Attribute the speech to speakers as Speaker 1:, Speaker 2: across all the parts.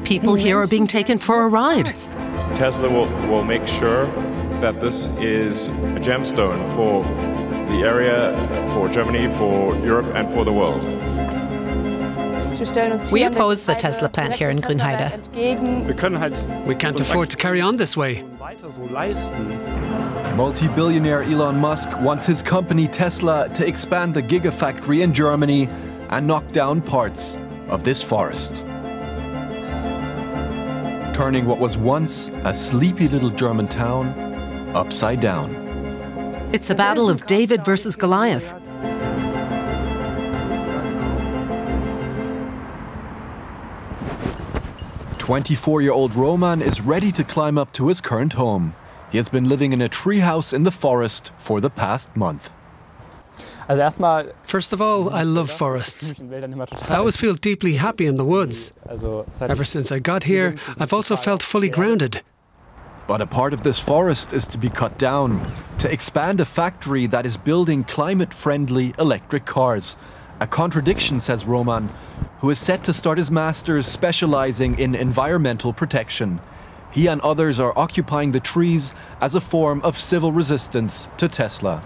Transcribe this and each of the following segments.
Speaker 1: People here are being taken for a ride.
Speaker 2: Tesla will make sure that this is a gemstone for the area, for Germany, for Europe and for the world.
Speaker 1: We oppose the Tesla plant here in Grünheide.
Speaker 3: We can't afford to carry on this way.
Speaker 4: Multi-billionaire Elon Musk wants his company Tesla to expand the Gigafactory in Germany and knock down parts of this forest, turning what was once a sleepy little German town upside down.
Speaker 1: It's a battle of David versus Goliath.
Speaker 4: "24-year-old Roman is ready to climb up to his current home. He has been living in a treehouse in the forest for the past month.
Speaker 3: First of all, I love forests. I always feel deeply happy in the woods. Ever since I got here, I've also felt fully grounded.
Speaker 4: But a part of this forest is to be cut down to expand a factory that is building climate-friendly electric cars. A contradiction, says Roman, who is set to start his master's specializing in environmental protection. He and others are occupying the trees as a form of civil resistance to Tesla.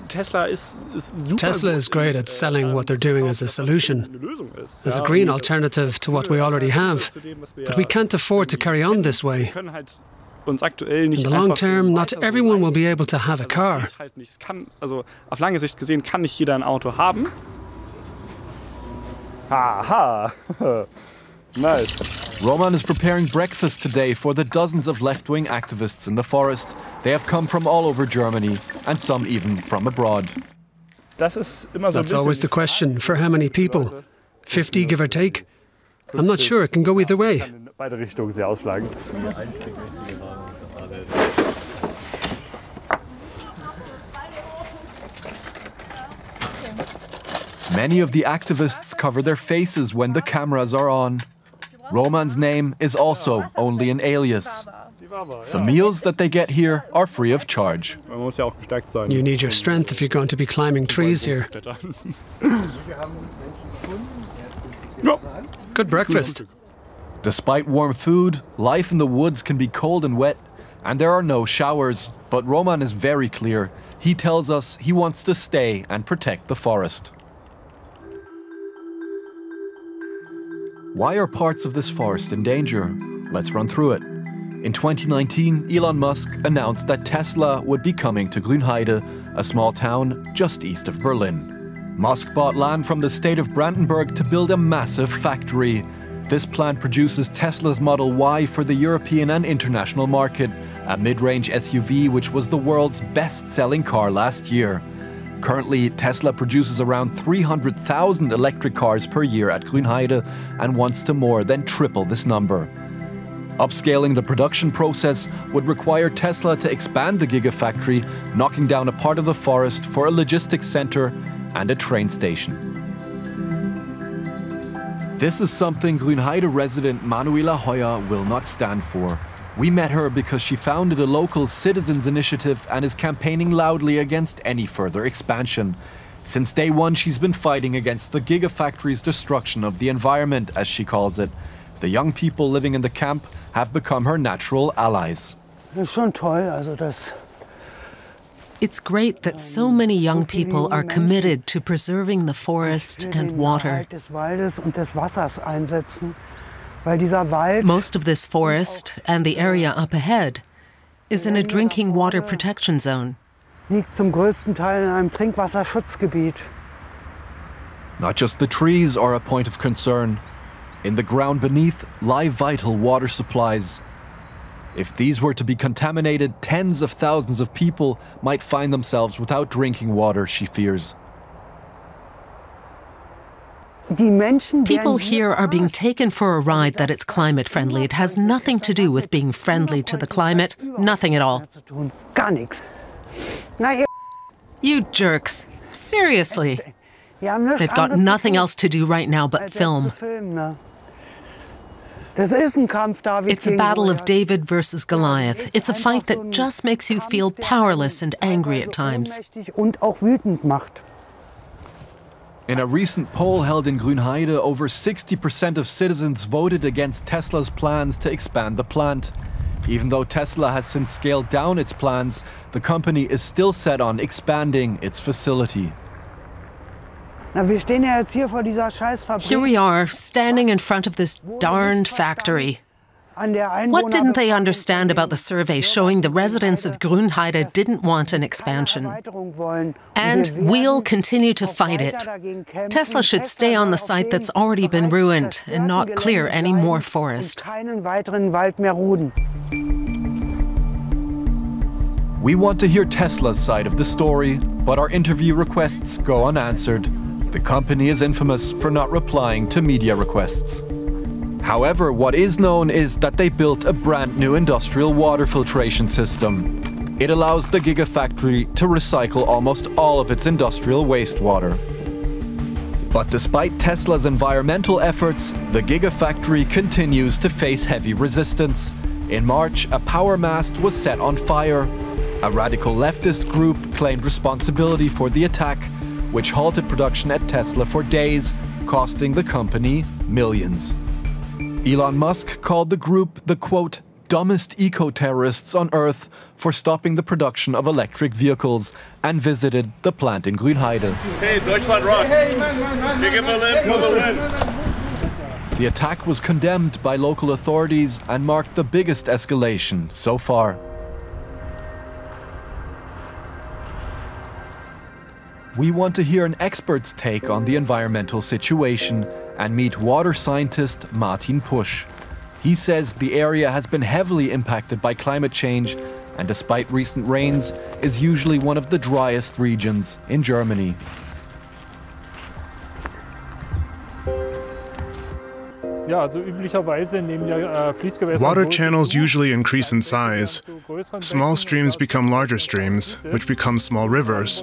Speaker 3: Tesla is great at selling what they're doing as a solution, as a green alternative to what we already have. But we can't afford to carry on this way. In the long term, not everyone will be able to have a car.
Speaker 4: Nice. Roman is preparing breakfast today for the dozens of left-wing activists in the forest. They have come from all over Germany, and some even from abroad.
Speaker 3: That's always the question, for how many people? 50, give or take? I'm not sure, it can go either way.
Speaker 4: Many of the activists cover their faces when the cameras are on. Roman's name is also only an alias. The meals that they get here are free of charge.
Speaker 3: You need your strength if you're going to be climbing trees here. Good breakfast.
Speaker 4: Despite warm food, life in the woods can be cold and wet, and there are no showers. But Roman is very clear. He tells us he wants to stay and protect the forest. Why are parts of this forest in danger? Let's run through it. In 2019, Elon Musk announced that Tesla would be coming to Grünheide, a small town just east of Berlin. Musk bought land from the state of Brandenburg to build a massive factory. This plant produces Tesla's Model Y for the European and international market, a mid-range SUV which was the world's best-selling car last year. Currently, Tesla produces around 300,000 electric cars per year at Grünheide and wants to more than triple this number. Upscaling the production process would require Tesla to expand the Gigafactory, knocking down a part of the forest for a logistics center and a train station. This is something Grünheide resident Manuela Heuer will not stand for. We met her because she founded a local citizens initiative and is campaigning loudly against any further expansion. Since day one, she's been fighting against the Gigafactory's destruction of the environment, as she calls it. The young people living in the camp have become her natural allies.
Speaker 1: It's great that so many young people are committed to preserving the forest and water. Most of this forest and the area up ahead is in a drinking water protection zone.
Speaker 4: Not just the trees are a point of concern. In the ground beneath lie vital water supplies. If these were to be contaminated, tens of thousands of people might find themselves without drinking water, she fears.
Speaker 1: People here are being taken for a ride that it's climate friendly. It has nothing to do with being friendly to the climate. Nothing at all. You jerks. Seriously. They've got nothing else to do right now but film. It's a battle of David versus Goliath. It's a fight that just makes you feel powerless and angry at times.
Speaker 4: In a recent poll held in Grünheide, over 60% of citizens voted against Tesla's plans to expand the plant. Even though Tesla has since scaled down its plans, the company is still set on expanding its facility.
Speaker 1: Here we are, standing in front of this darned factory. What didn't they understand about the survey showing the residents of Grünheide didn't want an expansion? And we'll continue to fight it. Tesla should stay on the site that's already been ruined and not clear any more forest.
Speaker 4: We want to hear Tesla's side of the story, but our interview requests go unanswered. The company is infamous for not replying to media requests. However, what is known is that they built a brand new industrial water filtration system. It allows the Gigafactory to recycle almost all of its industrial wastewater. But despite Tesla's environmental efforts, the Gigafactory continues to face heavy resistance. In March, a power mast was set on fire. A radical leftist group claimed responsibility for the attack, which halted production at Tesla for days, costing the company millions. Elon Musk called the group the, quote, dumbest eco-terrorists on Earth for stopping the production of electric vehicles and visited the plant in Grünheide.
Speaker 5: Hey, Deutschland rocks! Gegen Berlin for the win!
Speaker 4: The attack was condemned by local authorities and marked the biggest escalation so far. We want to hear an expert's take on the environmental situation and meet water scientist Martin Pusch. He says the area has been heavily impacted by climate change and despite recent rains, is usually one of the driest regions in Germany.
Speaker 6: Water channels usually increase in size. Small streams become larger streams, which become small rivers.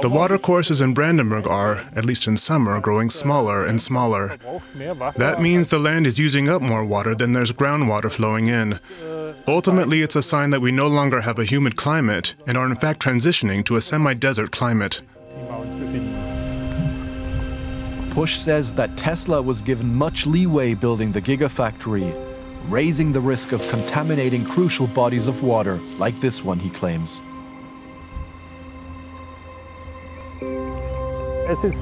Speaker 6: The watercourses in Brandenburg are, at least in summer, growing smaller and smaller. That means the land is using up more water than there's groundwater flowing in. Ultimately, it's a sign that we no longer have a humid climate and are in fact transitioning to a semi-desert climate.
Speaker 4: Pusch says that Tesla was given much leeway building the Gigafactory, raising the risk of contaminating crucial bodies of water, like this one, he claims.
Speaker 6: It's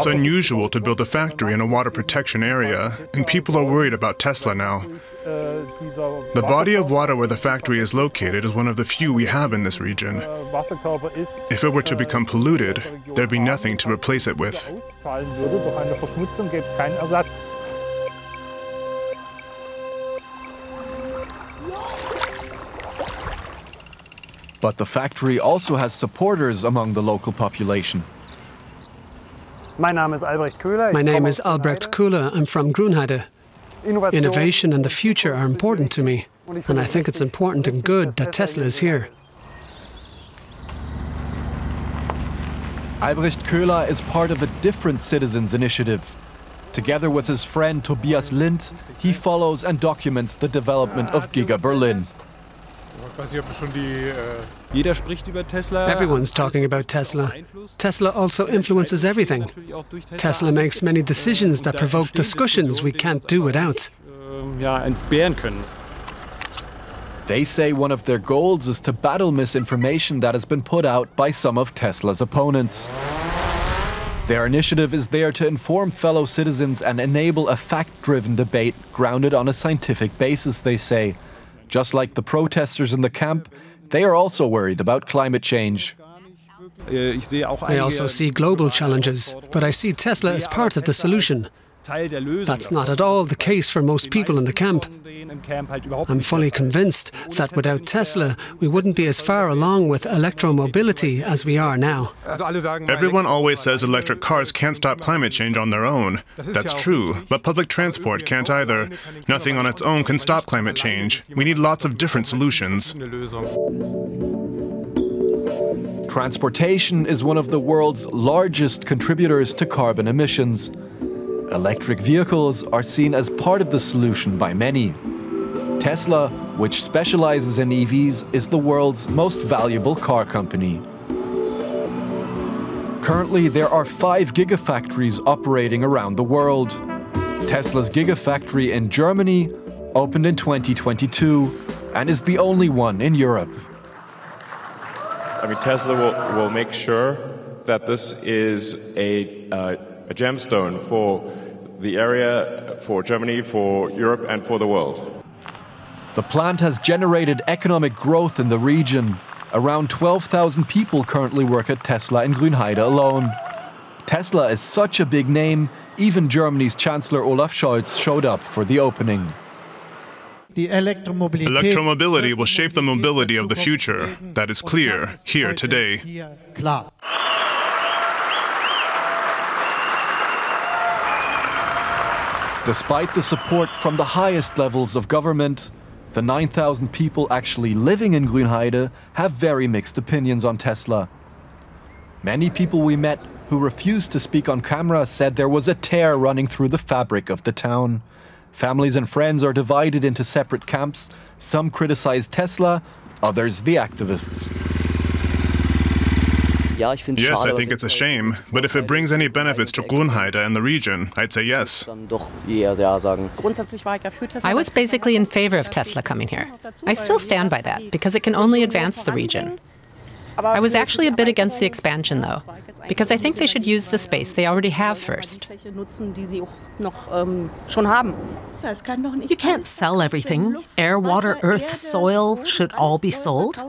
Speaker 6: unusual to build a factory in a water protection area, and people are worried about Tesla now. The body of water where the factory is located is one of the few we have in this region. If it were to become polluted, there'd be nothing to replace it with.
Speaker 4: But the factory also has supporters among the local population.
Speaker 3: My name is Albrecht Köhler. I'm from Grünheide. Innovation and the future are important to me, and I think it's important and good that Tesla is here.
Speaker 4: Albrecht Köhler is part of a different citizens' initiative. Together with his friend Tobias Lind, he follows and documents the development of Giga Berlin.
Speaker 3: Everyone's talking about Tesla. Tesla also influences everything. Tesla makes many decisions that provoke discussions we can't do without.
Speaker 4: They say one of their goals is to battle misinformation that has been put out by some of Tesla's opponents. Their initiative is there to inform fellow citizens and enable a fact-driven debate grounded on a scientific basis, they say. Just like the protesters in the camp, they are also worried about climate change.
Speaker 3: I also see global challenges, but I see Tesla as part of the solution. That's not at all the case for most people in the camp. I'm fully convinced that without Tesla, we wouldn't be as far along with electromobility as we are now.
Speaker 6: Everyone always says electric cars can't stop climate change on their own. That's true, but public transport can't either. Nothing on its own can stop climate change. We need lots of different solutions.
Speaker 4: Transportation is one of the world's largest contributors to carbon emissions. Electric vehicles are seen as part of the solution by many. Tesla, which specializes in EVs, is the world's most valuable car company. Currently, there are 5 gigafactories operating around the world. Tesla's Gigafactory in Germany opened in 2022 and is the only one in Europe.
Speaker 2: I mean, Tesla will make sure that this is a gemstone for the area, for Germany, for Europe, and for the world.
Speaker 4: The plant has generated economic growth in the region. Around 12,000 people currently work at Tesla in Grünheide alone. Tesla is such a big name, even Germany's Chancellor Olaf Scholz showed up for the opening.
Speaker 6: Electromobility will shape the mobility of the future. That is clear here today.
Speaker 4: Despite the support from the highest levels of government, the 9,000 people actually living in Grünheide have very mixed opinions on Tesla. Many people we met who refused to speak on camera said there was a tear running through the fabric of the town. Families and friends are divided into separate camps. Some criticize Tesla, others the activists.
Speaker 6: Yes, I think it's a shame, but if it brings any benefits to Grünheide and the region, I'd say yes.
Speaker 1: I was basically in favor of Tesla coming here. I still stand by that, because it can only advance the region. I was actually a bit against the expansion, though, because I think they should use the space they already have first. You can't sell everything. Air, water, earth, soil should all be sold.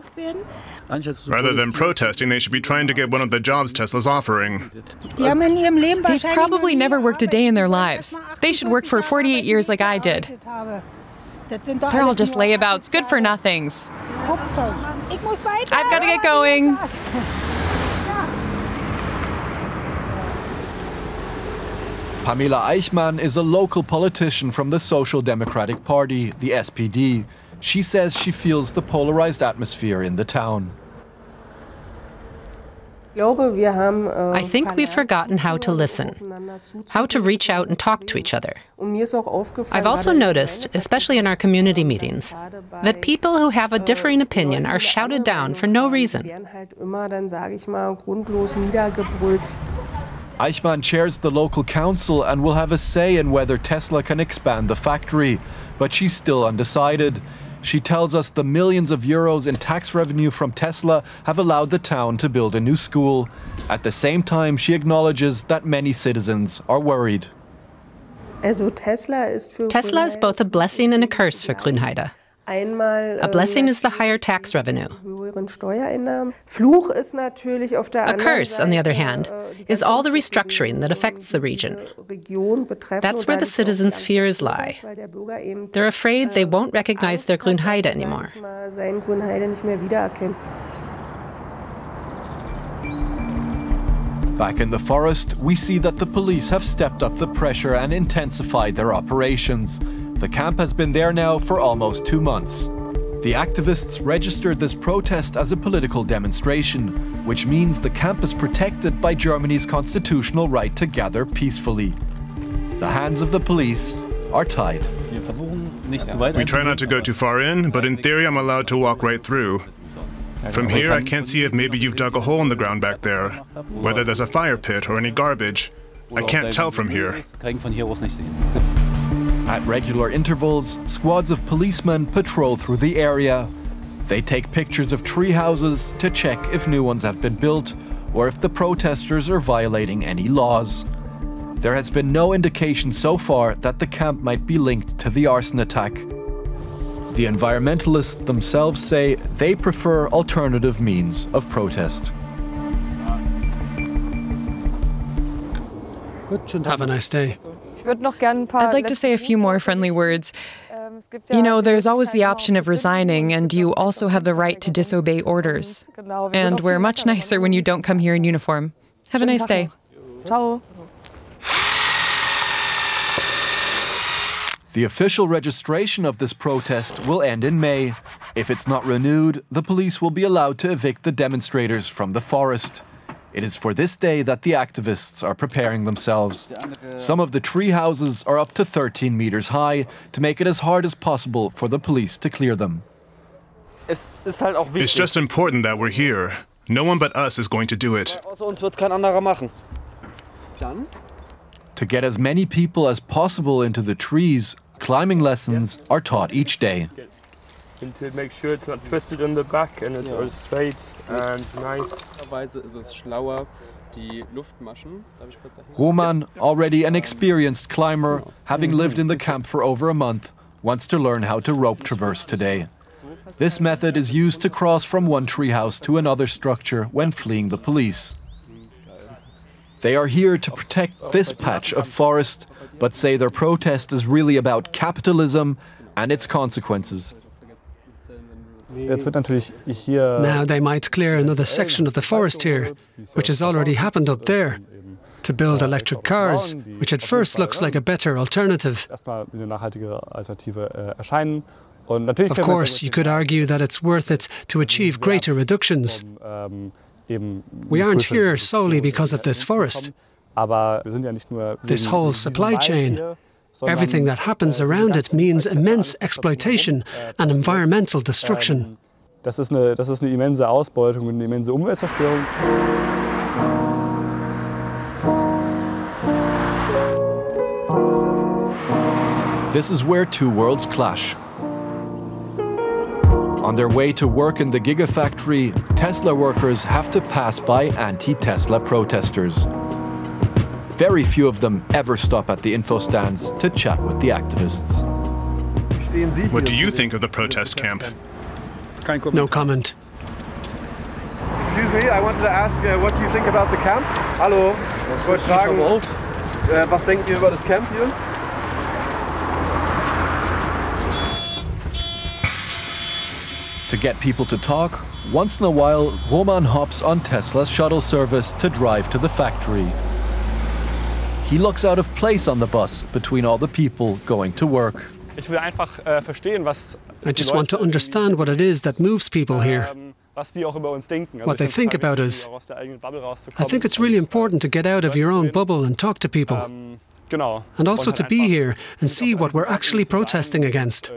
Speaker 6: Rather than protesting, they should be trying to get one of the jobs Tesla's offering.
Speaker 7: They've probably never worked a day in their lives. They should work for 48 years like I did. They're all just layabouts, good for nothings. I've got to get going.
Speaker 4: Pamela Eichmann is a local politician from the Social Democratic Party, the SPD. She says she feels the polarized atmosphere in the town.
Speaker 1: I think we've forgotten how to listen, how to reach out and talk to each other. I've also noticed, especially in our community meetings, that people who have a differing opinion are shouted down for no reason.
Speaker 4: Eichmann chairs the local council and will have a say in whether Tesla can expand the factory, but she's still undecided. She tells us the millions of euros in tax revenue from Tesla have allowed the town to build a new school. At the same time, she acknowledges that many citizens are worried.
Speaker 1: Tesla is both a blessing and a curse for Grünheide. A blessing is the higher tax revenue. A curse, on the other hand, is all the restructuring that affects the region. That's where the citizens' fears lie. They're afraid they won't recognize their Grünheide anymore.
Speaker 4: Back in the forest, we see that the police have stepped up the pressure and intensified their operations. The camp has been there now for almost 2 months. The activists registered this protest as a political demonstration, which means the camp is protected by Germany's constitutional right to gather peacefully. The hands of the police are tied.
Speaker 6: We try not to go too far in, but in theory I'm allowed to walk right through. From here I can't see if maybe you've dug a hole in the ground back there, whether there's a fire pit or any garbage. I can't tell from here.
Speaker 4: At regular intervals, squads of policemen patrol through the area. They take pictures of tree houses to check if new ones have been built or if the protesters are violating any laws. There has been no indication so far that the camp might be linked to the arson attack. The environmentalists themselves say they prefer alternative means of protest.
Speaker 3: Have a nice day.
Speaker 7: I'd like to say a few more friendly words. You know, there's always the option of resigning, and you also have the right to disobey orders. And we're much nicer when you don't come here in uniform. Have a nice day.
Speaker 1: Ciao.
Speaker 4: The official registration of this protest will end in May. If it's not renewed, the police will be allowed to evict the demonstrators from the forest. It is for this day that the activists are preparing themselves. Some of the tree houses are up to 13 meters high to make it as hard as possible for the police to clear them.
Speaker 6: It's just important that we're here. No one but us is going to do it.
Speaker 4: To get as many people as possible into the trees, climbing lessons are taught each day.
Speaker 5: And to make sure it's not twisted in the back and it's all straight and nice.
Speaker 4: Roman, already an experienced climber, having lived in the camp for over a month, wants to learn how to rope traverse today. This method is used to cross from one treehouse to another structure when fleeing the police. They are here to protect this patch of forest, but say their protest is really about capitalism and its consequences.
Speaker 3: Now they might clear another section of the forest here, which has already happened up there, to build electric cars, which at first looks like a better alternative. Of course, you could argue that it's worth it to achieve greater reductions. We aren't here solely because of this forest. This whole supply chain, everything that happens around it means immense exploitation and environmental destruction.
Speaker 8: Das ist eine immense Ausbeutung und eine immense Umweltzerstörung.
Speaker 4: This is where two worlds clash. On their way to work in the Gigafactory, Tesla workers have to pass by anti-Tesla protesters. Very few of them ever stop at the info stands to chat with the activists.
Speaker 6: What do you think of the protest camp?
Speaker 3: No comment.
Speaker 9: Excuse me, I wanted to ask what do you think about the camp? Hallo, ich wollte fragen, was denkt ihr über das Camp hier?
Speaker 4: To get people to talk, once in a while, Roman hops on Tesla's shuttle service to drive to the factory. He looks out of place on the bus between all the people going to work.
Speaker 3: I just want to understand what it is that moves people here, what they think about us. I think it's really important to get out of your own bubble and talk to people. And also to be here and see what we're actually protesting against.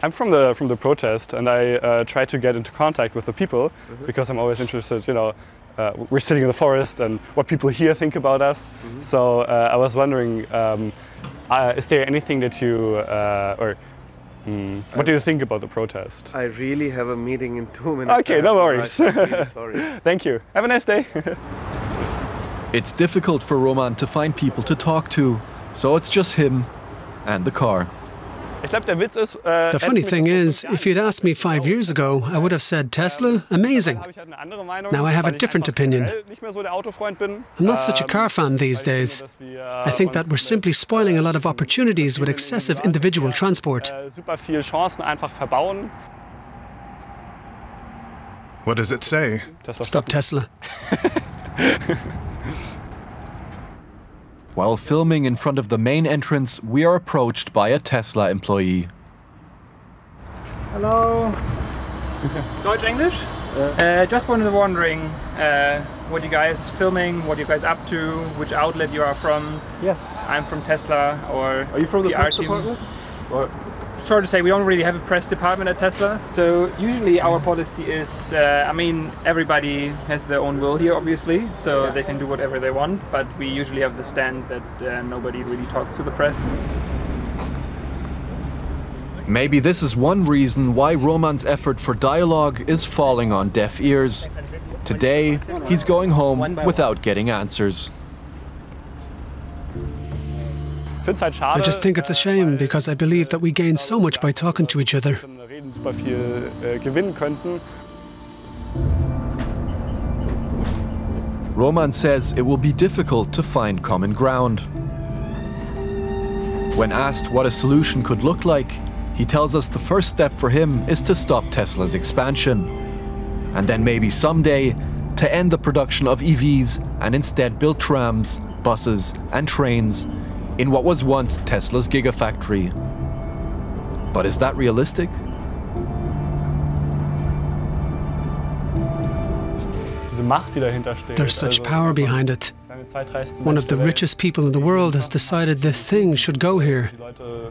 Speaker 8: I'm from the protest, and I try to get into contact with the people because I'm always interested, we're sitting in the forest and what people here think about us. So I was wondering, is there anything that you, what do you think about the protest?
Speaker 9: I really have a meeting in 2 minutes.
Speaker 8: Okay, no worries.
Speaker 9: I'm really sorry.
Speaker 8: Thank you. Have a nice day.
Speaker 4: It's difficult for Roman to find people to talk to, so it's just him and the car.
Speaker 3: The funny thing is, if you'd asked me 5 years ago, I would have said Tesla, amazing. Now I have a different opinion. I'm not such a car fan these days. I think that we're simply spoiling a lot of opportunities with excessive individual transport.
Speaker 6: What does it say?
Speaker 3: Stop Tesla.
Speaker 4: While filming in front of the main entrance, we are approached by a Tesla employee.
Speaker 10: Hello.
Speaker 11: Deutsch, English? Just wondering what you guys filming, what you guys up to, which outlet you are from.
Speaker 10: Yes.
Speaker 11: I'm from Tesla, or
Speaker 10: are you from the press
Speaker 11: team.
Speaker 10: department? Or?
Speaker 11: Sorry to say, we don't really have a press department at Tesla. So usually our policy is, everybody has their own will here, obviously, so they can do whatever they want, but we usually have the stand that nobody really talks to the press.
Speaker 4: Maybe this is one reason why Roman's effort for dialogue is falling on deaf ears. Today, he's going home without getting answers.
Speaker 3: I just think it's a shame because I believe that we gain so much by talking to each other.
Speaker 4: Roman says it will be difficult to find common ground. When asked what a solution could look like, he tells us the first step for him is to stop Tesla's expansion. And then maybe someday to end the production of EVs and instead build trams, buses and trains in what was once Tesla's Gigafactory. But is that realistic?
Speaker 3: There's such power behind it. One of the richest people in the world has decided this thing should go here,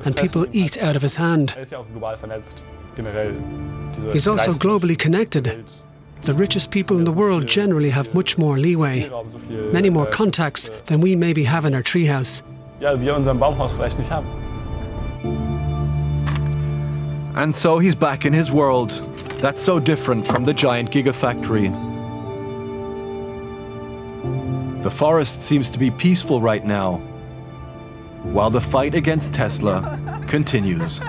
Speaker 3: and people eat out of his hand. He's also globally connected. The richest people in the world generally have much more leeway, many more contacts than we maybe have in our treehouse.
Speaker 4: And so he's back in his world. That's so different from the giant Gigafactory. The forest seems to be peaceful right now, while the fight against Tesla continues.